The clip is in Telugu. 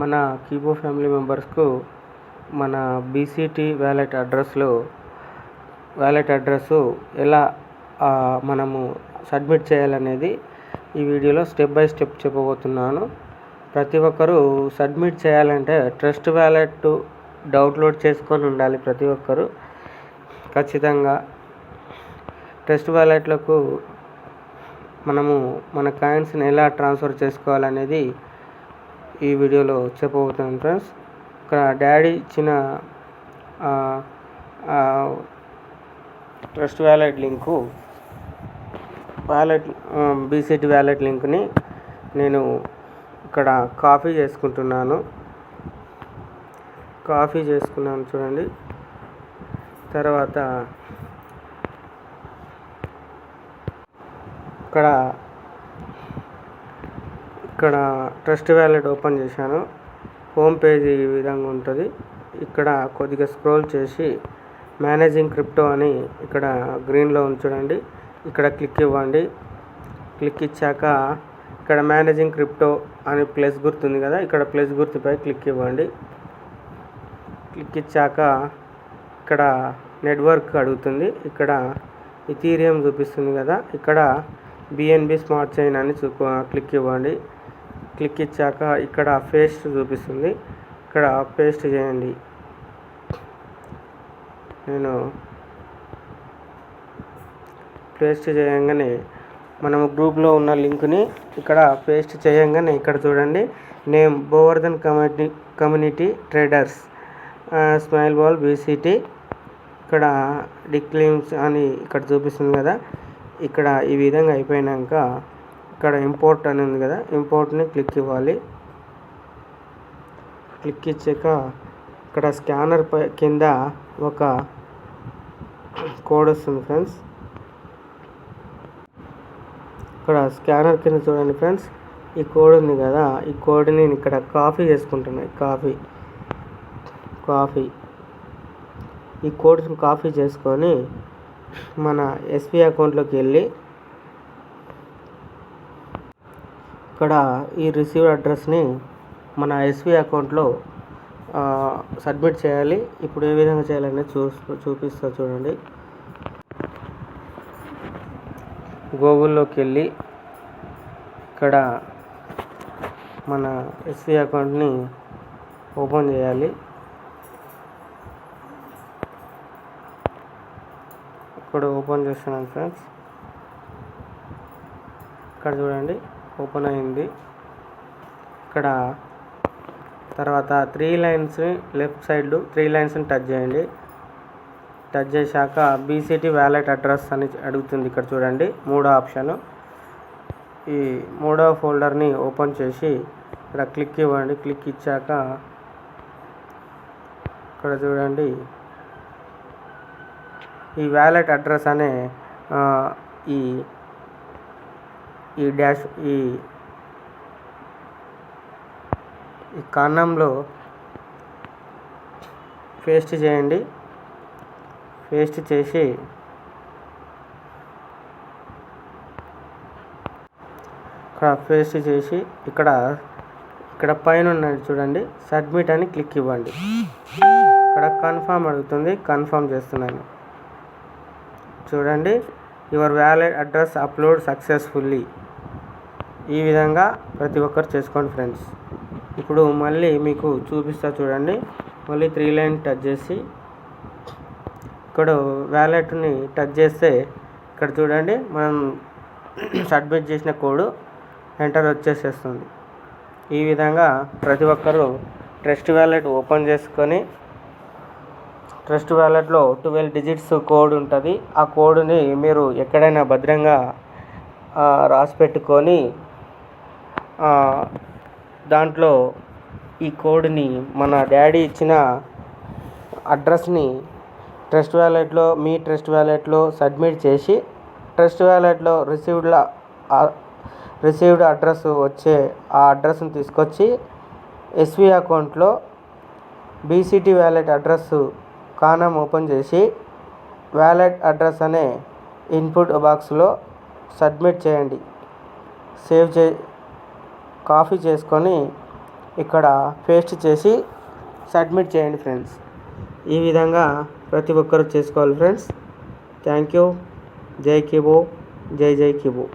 మన కీబో ఫ్యామిలీ మెంబర్స్కు మన బీసీటీ వ్యాలెట్ అడ్రస్సు ఎలా మనము సబ్మిట్ చేయాలనేది ఈ వీడియోలో స్టెప్ బై స్టెప్ చెప్పబోతున్నాను. ప్రతి ఒక్కరూ సబ్మిట్ చేయాలంటే ట్రస్ట్ వ్యాలెట్ డౌన్లోడ్ చేసుకొని ఉండాలి. ప్రతి ఒక్కరూ ఖచ్చితంగా ట్రస్ట్ వ్యాలెట్లకు మనము మన కాయిన్స్ని ఎలా ట్రాన్స్ఫర్ చేసుకోవాలనేది ఈ వీడియోలో చెప్పబోతున్నాను ఫ్రెండ్స్. ఇక్కడ డాడీ ఇచ్చిన trust wallet link BCT wallet లింక్ని నేను ఇక్కడ కాపీ చేసుకున్నాను చూడండి. తర్వాత ఇక్కడ ట్రస్ట్ వ్యాలెట్ ఓపెన్ చేశాను. హోమ్ పేజ్ ఈ విధంగా ఉంటుంది. ఇక్కడ కొద్దిగా స్క్రోల్ చేసి మేనేజింగ్ క్రిప్టో అని ఇక్కడ గ్రీన్లో చూడండి. ఇక్కడ క్లిక్ ఇవ్వండి. క్లిక్ ఇచ్చాక ఇక్కడ మేనేజింగ్ క్రిప్టో అని ప్లస్ గుర్తుంది కదా, ఇక్కడ ప్లస్ గుర్తుపై క్లిక్ ఇవ్వండి. క్లిక్ ఇచ్చాక ఇక్కడ నెట్వర్క్ అడుగుతుంది. ఇక్కడ ఇథీరియం చూపిస్తుంది కదా, ఇక్కడ బిఎన్బి స్మార్ట్ చైన్ అని క్లిక్ ఇవ్వండి. క్లిక్ ఇచ్చాక ఇక్కడ పేస్ట్ చూపిస్తుంది. ఇక్కడ పేస్ట్ చేయండి. నేను పేస్ట్ చేయగానే మనము గ్రూప్లో ఉన్న లింక్ని ఇక్కడ పేస్ట్ చేయగానే ఇక్కడ చూడండి, name Govardhan community traders smile ball BCT, ఇక్కడ డిక్లైమ్స్ అని ఇక్కడ చూపిస్తుంది కదా. ఇక్కడ ఈ విధంగా అయిపోయినాక ఇక్కడ ఇంపోర్ట్ అని ఉంది కదా, ఇంపోర్ట్ని క్లిక్ ఇవ్వాలి. క్లిక్ ఇచ్చాక ఇక్కడ స్కానర్ కింద ఒక కోడ్ వస్తుంది ఫ్రెండ్స్. ఇక్కడ స్కానర్ కింద చూడండి ఫ్రెండ్స్, ఈ కోడ్ ఉంది కదా, ఈ కోడ్ని నేను ఇక్కడ కాపీ చేసుకుంటున్నాను. కాపీ ఈ కోడ్ని కాపీ చేసుకొని మన ఎస్బీ అకౌంట్లోకి వెళ్ళి ఇక్కడ ఈ రిసీవ్డ్ అడ్రస్ని మన ఎస్బీ అకౌంట్లో సబ్మిట్ చేయాలి. ఇప్పుడు ఏ విధంగా చేయాలనేది చూపిస్తా చూడండి. గూగుల్లోకి వెళ్ళి ఇక్కడ మన ఎస్బీ అకౌంట్ని ఓపెన్ చేయాలి. ఇక్కడ ఓపెన్ చేస్తున్నాను ఫ్రెండ్స్. ఇక్కడ చూడండి ఓపెన్ అయింది. ఇక్కడ తర్వాత 3 లైన్స్ లెఫ్ట్ సైడ్ 3 లైన్స్ని టచ్ చేయండి. టచ్ చేశాక బీసీటీ వ్యాలెట్ అడ్రస్ అని అడుగుతుంది. ఇక్కడ చూడండి మూడో ఆప్షన్. ఈ మూడో ఫోల్డర్ని ఓపెన్ చేసి ఇక్కడ క్లిక్ ఇవ్వండి. క్లిక్ ఇచ్చాక ఇక్కడ చూడండి ఈ వ్యాలెట్ అడ్రస్ అనే ఈ డాష్ ఈ కారణంలో పేస్ట్ చేయండి. పేస్ట్ చేసి ఇక్కడ పైన ఉన్నది చూడండి, సబ్మిట్ అని క్లిక్ ఇవ్వండి. ఇక్కడ కన్ఫర్మ్ అడుగుతుంది, కన్ఫర్మ్ చేస్తున్నాను. చూడండి your wallet address upload successfully. ఈ విధంగా ప్రతి ఒక్కరు చేసుకోండి ఫ్రెండ్స్. ఇప్పుడు మళ్ళీ మీకు చూపిస్తా చూడండి. మళ్ళీ 3 లైన్ టచ్ చేసి ఇక్కడ వ్యాలెట్ని టచ్ చేస్తే ఇక్కడ చూడండి మనం సబ్మిట్ చేసిన కోడ్ ఎంటర్ వచ్చేసేస్తుంది. ఈ విధంగా ప్రతి ఒక్కరు ట్రస్ట్ వ్యాలెట్ ఓపెన్ చేసుకొని ట్రస్ట్ వ్యాలెట్లో 12 డిజిట్స్ కోడ్ ఉంటుంది. ఆ కోడ్ని మీరు ఎక్కడైనా భద్రంగా రాసి పెట్టుకొని దాంట్లో ఈ కోడ్ని మన డాడీ ఇచ్చిన అడ్రస్ని మీ ట్రస్ట్ వ్యాలెట్లో సబ్మిట్ చేసి ట్రస్ట్ వ్యాలెట్లో రిసీవ్డ్ అడ్రస్ వచ్చే ఆ అడ్రస్ని తీసుకొచ్చి ఎస్బీ అకౌంట్లో బీసీటీ వ్యాలెట్ అడ్రస్ కానం ఓపెన్ చేసి వ్యాలెట్ అడ్రస్ అనే ఇన్పుట్ బాక్స్లో సబ్మిట్ చేయండి. కాపీ చేసుకొని ఇక్కడ పేస్ట్ చేసి సబ్మిట్ చేయండి ఫ్రెండ్స్. ఈ విధంగా ప్రతి ఒక్కరు చేసుకోవాలి ఫ్రెండ్స్. Thank you. జై కిబో, జై జై కిబో.